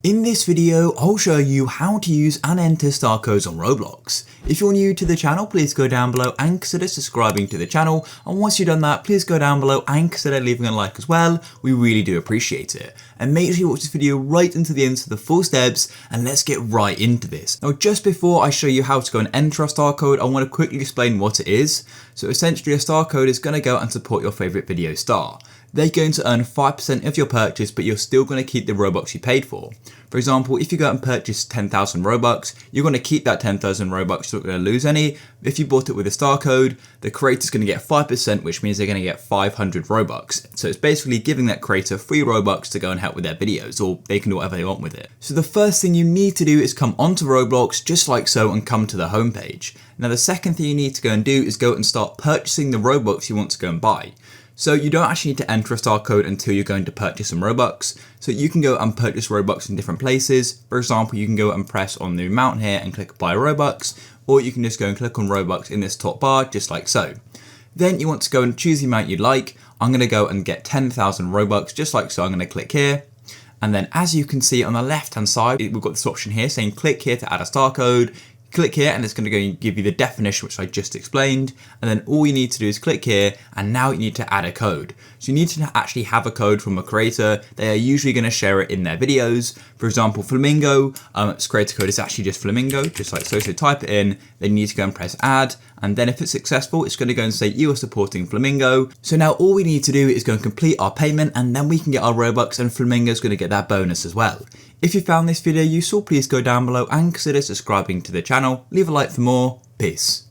In this video, I'll show you how to use and enter star codes on Roblox. If you're new to the channel, please go down below and consider subscribing to the channel. And once you've done that, please go down below and consider leaving a like as well. We really do appreciate it. And make sure you watch this video right until the end for the full steps, and let's get right into this. Now, just before I show you how to go and enter a star code, I want to quickly explain what it is. So essentially, a star code is going to go and support your favorite video star. They're going to earn 5% of your purchase, but you're still going to keep the Robux you paid for. For example, if you go and purchase 10,000 Robux, you're going to keep that 10,000 Robux, you're not going to lose any. If you bought it with a star code, the creator's going to get 5%, which means they're going to get 500 Robux. So it's basically giving that creator free Robux to go and help with their videos, or they can do whatever they want with it. So the first thing you need to do is come onto Roblox, just like so, and come to the homepage. Now the second thing you need to go and do is go and start purchasing the Robux you want to go and buy. So you don't actually need to enter a star code until you're going to purchase some Robux. So you can go and purchase Robux in different places. For example, you can go and press on the mountain here and click buy Robux, or you can just go and click on Robux in this top bar, just like so. Then you want to go and choose the amount you'd like. I'm going to go and get 10,000 Robux, just like so. I'm going to click here. And then as you can see on the left hand side, we've got this option here saying click here to add a star code. Click here and it's going to go and give you the definition which I just explained, and then all you need to do is click here, and now you need to add a code. So you need to actually have a code from a creator. They are usually going to share it in their videos. For example, Flamingo, its creator code is actually just Flamingo, just like so. So type it in, then you need to go and press add, and then if it's successful, it's going to go and say you are supporting Flamingo. So now all we need to do is go and complete our payment, and then we can get our Robux, and Flamingo's going to get that bonus as well. If you found this video useful, please go down below and consider subscribing to the channel. Leave a like for more. Peace.